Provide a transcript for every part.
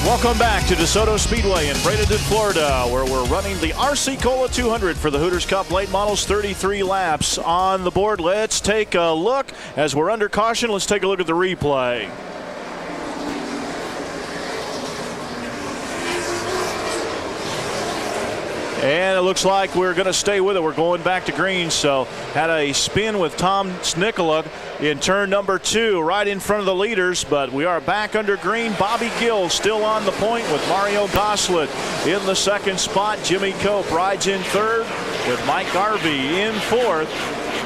Welcome back to Desoto Speedway in Bradenton, Florida, where we're running the RC Cola 200 for the Hooters Cup late models, 33 laps on the board. Let's take a look. As we're under caution, let's take a look at the replay. And it looks like we're going to stay with it. We're going back to green. So had a spin with Tom Snicola in turn number 2, right in front of the leaders. But we are back under green. Bobby Gill still on the point with Mario Goslin in the second spot. Jimmy Cope rides in third with Mike Garvey in fourth,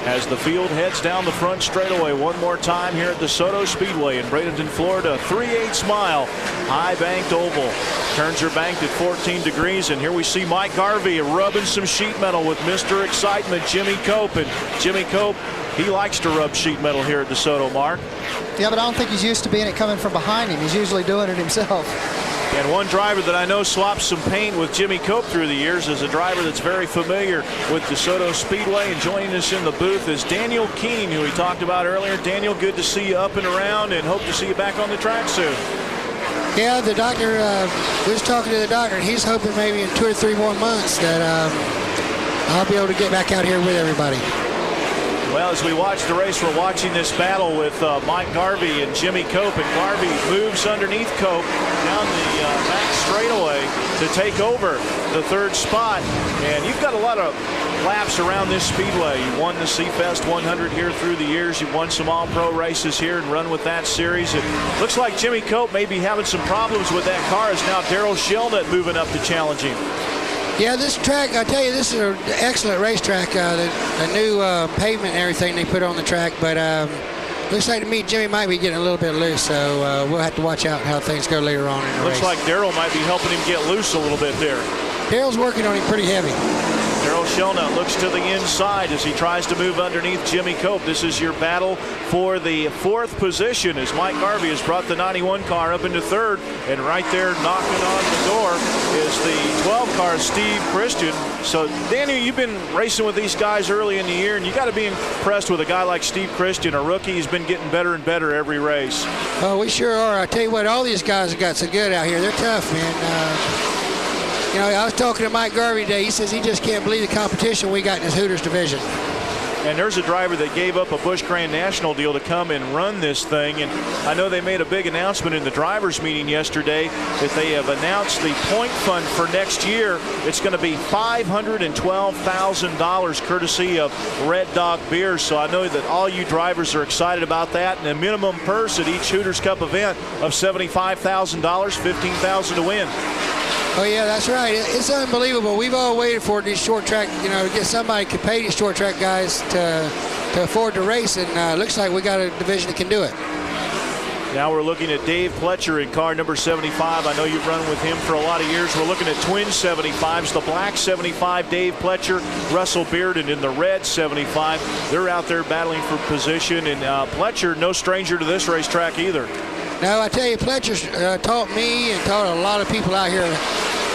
as the field heads down the front straightaway one more time here at DeSoto Speedway in Bradenton, Florida. 3/8 mile, high banked oval. Turns are banked at 14 degrees, and here we see Mike Garvey rubbing some sheet metal with Mr. Excitement, Jimmy Cope. And Jimmy Cope, he likes to rub sheet metal here at DeSoto, Mark. Yeah, but I don't think he's used to being it coming from behind him. He's usually doing it himself. And one driver that I know swaps some paint with Jimmy Cope through the years is a driver that's very familiar with DeSoto Speedway. And joining us in the booth is Daniel Keene, who we talked about earlier. Daniel, good to see you up and around, and hope to see you back on the track soon. Yeah, the doctor, we was talking to the doctor, and he's hoping maybe in 2 or 3 more months that I'll be able to get back out here with everybody. Well, as we watch the race, we're watching this battle with Mike Garvey and Jimmy Cope. And Garvey moves underneath Cope down the back straightaway to take over the third spot. And you've got a lot of laps around this speedway. You won the Seafest 100 here through the years. You've won some all-pro races here and run with that series. It looks like Jimmy Cope may be having some problems with that car. Is now Daryl Shelnut moving up to challenge him. Yeah, this track, I tell you, this is an excellent racetrack. The new pavement and everything they put on the track, but looks like to me Jimmy might be getting a little bit loose, so we'll have to watch out how things go later on in the race. Looks like Daryl might be helping him get loose a little bit there. Daryl's working on him pretty heavy. Daryl Shelnut looks to the inside as he tries to move underneath Jimmy Cope. This is your battle for the fourth position as Mike Garvey has brought the 91 car up into third. And right there knocking on the door is the 12 car, Steve Christian. So, Daniel, you've been racing with these guys early in the year, and you got to be impressed with a guy like Steve Christian, a rookie. He's been getting better and better every race. Oh, we sure are. I tell you what, all these guys have got so good out here. They're tough, man. You know, I was talking to Mike Garvey today. He says he just can't believe the competition we got in his Hooters division. And there's a driver that gave up a Busch Grand National deal to come and run this thing. And I know they made a big announcement in the drivers' meeting yesterday that they have announced the point fund for next year. It's going to be $512,000 courtesy of Red Dog Beer. So I know that all you drivers are excited about that. And a minimum purse at each Hooters Cup event of $75,000, $15,000 to win. Oh, yeah, that's right. It's unbelievable. We've all waited for these short track, you know, to get somebody who can pay these short track guys to afford to race, and looks like we got a division that can do it. Now we're looking at Dave Fletcher in car number 75. I know you've run with him for a lot of years. We're looking at twin 75s. The black 75, Dave Fletcher, Russell Bearden in the red 75. They're out there battling for position, and Fletcher, no stranger to this racetrack either. No, I tell you, Fletcher's taught me and taught a lot of people out here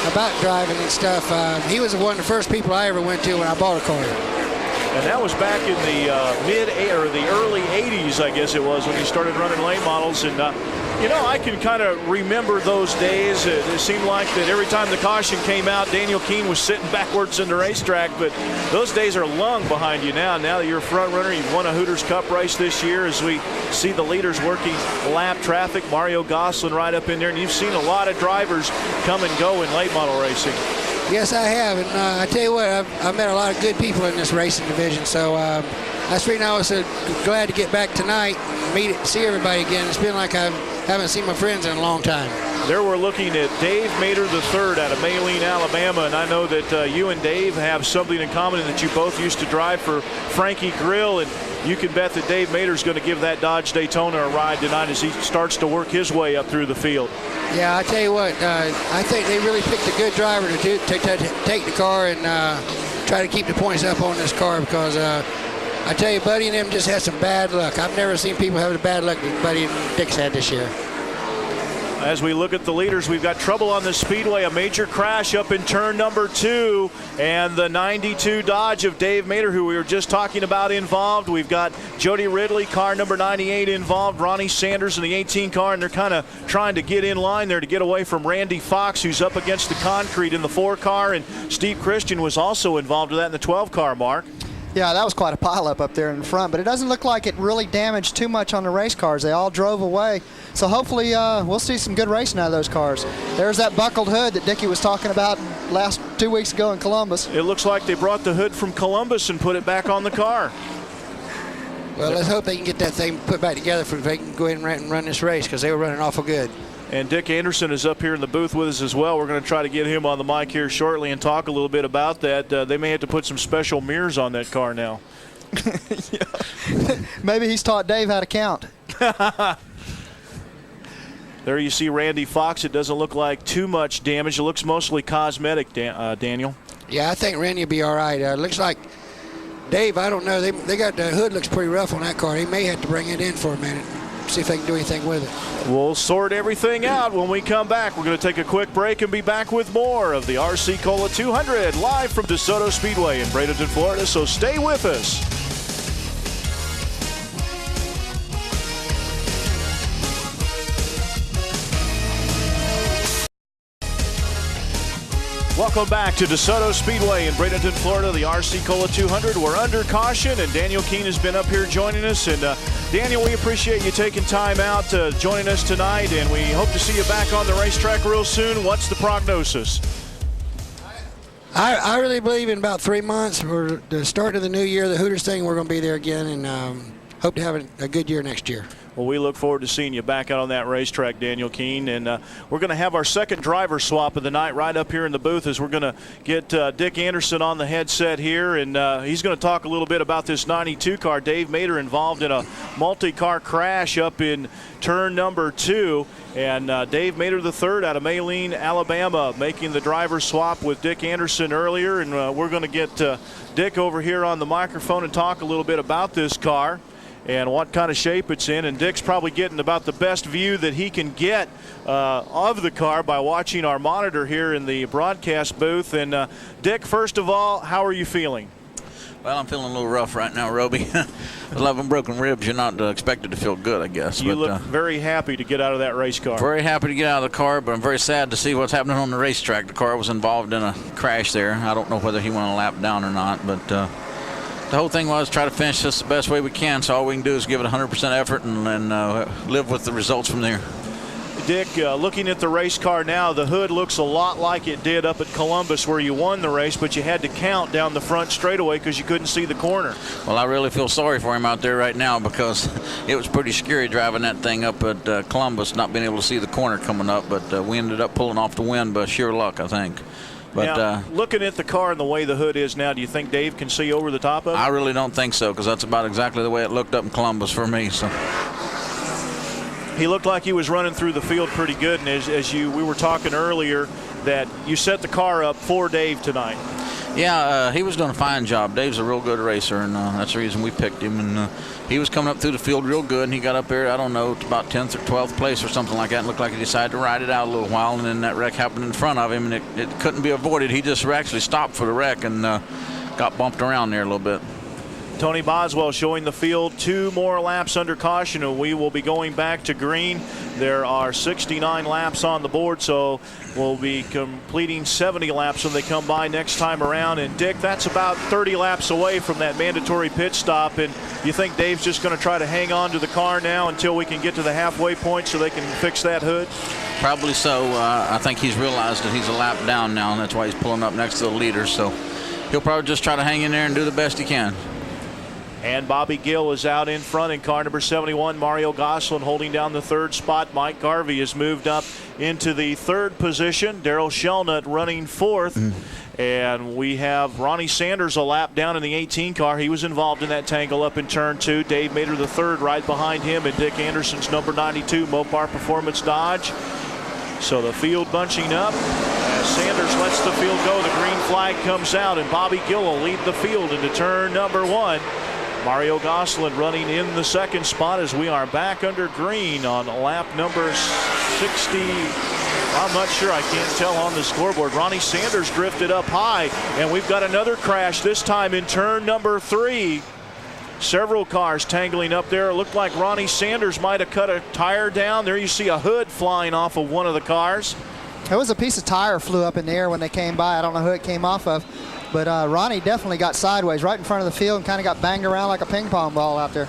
about driving and stuff. He was one of the first people I ever went to when I bought a car. And that was back in the the early 80s, I guess it was, when he started running late models. And you know, I can kind of remember those days. It seemed like that every time the caution came out, Daniel Keene was sitting backwards in the racetrack. But those days are long behind you now. Now that you're a front runner, you've won a Hooters Cup race this year as we see the leaders working lap traffic. Mario Goslin right up in there. And you've seen a lot of drivers come and go in late model racing. Yes, I have. And I tell you what, I've met a lot of good people in this racing division. So that's the reason I was so glad to get back tonight, see everybody again. It's been like I haven't seen my friends in a long time. There we're looking at Dave Mater III out of Maylene, Alabama, and I know that you and Dave have something in common in that you both used to drive for Frankie Grill, and you can bet that Dave Mater's going to give that Dodge Daytona a ride tonight as he starts to work his way up through the field. Yeah, I tell you what, I think they really picked a good driver to take the car and try to keep the points up on this car, because I tell you, Buddy and them just had some bad luck. I've never seen people have the bad luck that Buddy and Dick's had this year. as we look at the leaders, we've got trouble on the Speedway. A major crash up in turn number 2, and the 92 Dodge of Dave Mader, who we were just talking about, involved. We've got Jody Ridley, car number 98, involved. Ronnie Sanders in the 18 car, and they're kind of trying to get in line there to get away from Randy Fox, who's up against the concrete in the 4 car, and Steve Christian was also involved with that in the 12 car, Mark. Yeah, that was quite a pileup up there in front, but it doesn't look like it really damaged too much on the race cars. They all drove away. So hopefully we'll see some good racing out of those cars. There's that buckled hood that Dickie was talking about last 2 weeks ago in Columbus. It looks like they brought the hood from Columbus and put it back on the car. Well, let's hope they can get that thing put back together so they can go ahead and run this race, because they were running awful good. And Dick Anderson is up here in the booth with us as well. We're going to try to get him on the mic here shortly and talk a little bit about that. They may have to put some special mirrors on that car now. Maybe he's taught Dave how to count. There you see Randy Fox. It doesn't look like too much damage. It looks mostly cosmetic, Daniel. Yeah, I think Randy will be all right. Looks like Dave, I don't know. They got the hood looks pretty rough on that car. He may have to bring it in for a minute, see if they can do anything with it. We'll sort everything out when we come back. We're going to take a quick break and be back with more of the RC Cola 200 live from Desoto Speedway in Bradenton, Florida. So stay with us. Welcome back to Desoto Speedway in Bradenton, Florida, the RC Cola 200. We're under caution, and Daniel Keene has been up here joining us. And Daniel, we appreciate you taking time out joining us tonight, and we hope to see you back on the racetrack real soon. What's the prognosis? I really believe in about 3 months, or the start of the new year, the Hooters thing, we're going to be there again, and hope to have a good year next year. Well, we look forward to seeing you back out on that racetrack, Daniel Keene. And we're going to have our second driver swap of the night right up here in the booth as we're going to get Dick Anderson on the headset here. And he's going to talk a little bit about this 92 car. Dave Mader involved in a multi-car crash up in turn number 2. And Dave Mader III out of Maline, Alabama, making the driver swap with Dick Anderson earlier. And we're going to get Dick over here on the microphone and talk a little bit about this car and what kind of shape it's in. And Dick's probably getting about the best view that he can get of the car by watching our monitor here in the broadcast booth. And Dick, first of all, how are you feeling? Well, I'm feeling a little rough right now, Roby. With 11 broken ribs, you're not expected to feel good, I guess. You look very happy to get out of that race car. Very happy to get out of the car, but I'm very sad to see what's happening on the racetrack. The car was involved in a crash there. I don't know whether he went a lap down or not, but the whole thing was try to finish this the best way we can, so all we can do is give it 100% effort and live with the results from there. Dick, looking at the race car now, the hood looks a lot like it did up at Columbus where you won the race, but you had to count down the front straightaway because you couldn't see the corner. Well, I really feel sorry for him out there right now because it was pretty scary driving that thing up at Columbus, not being able to see the corner coming up, but we ended up pulling off the win by sheer luck, I think. But now, looking at the car and the way the hood is now, do you think Dave can see over the top of it? I really don't think so, because that's about exactly the way it looked up in Columbus for me. So he looked like he was running through the field pretty good, and we were talking earlier that you set the car up for Dave tonight. Yeah, he was doing a fine job. Dave's a real good racer, and that's the reason we picked him. And he was coming up through the field real good, and he got up there, I don't know, about 10th or 12th place or something like that. And looked like he decided to ride it out a little while, and then that wreck happened in front of him, and it couldn't be avoided. He just actually stopped for the wreck and got bumped around there a little bit. Tony Boswell showing the field 2 more laps under caution, and we will be going back to green. There are 69 laps on the board, so we'll be completing 70 laps when they come by next time around. And Dick, that's about 30 laps away from that mandatory pit stop. And you think Dave's just going to try to hang on to the car now until we can get to the halfway point so they can fix that hood? Probably so. I think he's realized that he's a lap down now, and that's why he's pulling up next to the leader. So he'll probably just try to hang in there and do the best he can. And Bobby Gill is out in front in car number 71. Mario Goslin holding down the 3rd spot. Mike Garvey has moved up into the 3rd position. Daryl Shelnut running 4th. And we have Ronnie Sanders a lap down in the 18 car. He was involved in that tangle up in turn 2. Dave Mader III right behind him, and Dick Anderson's number 92 Mopar Performance Dodge. So the field bunching up. As Sanders lets the field go, the green flag comes out, and Bobby Gill will lead the field into turn number 1. Mario Gosselin running in the second spot as we are back under green on lap number 60. I'm not sure. I can't tell on the scoreboard. Ronnie Sanders drifted up high, and we've got another crash, this time in turn number 3. Several cars tangling up there. It looked like Ronnie Sanders might have cut a tire down. There you see a hood flying off of one of the cars. It was a piece of tire flew up in the air when they came by. I don't know who it came off of, but Ronnie definitely got sideways right in front of the field and kind of got banged around like a ping pong ball out there.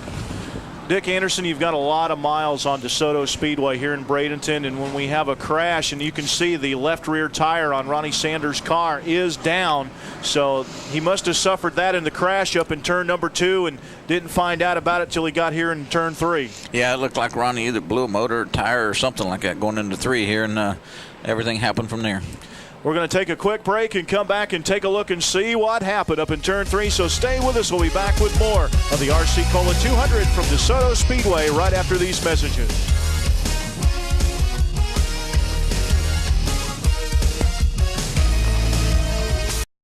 Dick Anderson, you've got a lot of miles on Desoto Speedway here in Bradenton, and when we have a crash, and you can see the left rear tire on Ronnie Sanders' car is down, so he must have suffered that in the crash up in turn number 2 and didn't find out about it till he got here in turn 3. Yeah, it looked like Ronnie either blew a motor or tire or something like that going into 3 here, and everything happened from there. We're going to take a quick break and come back and take a look and see what happened up in turn 3. So stay with us. We'll be back with more of the RC Cola 200 from DeSoto Speedway right after these messages.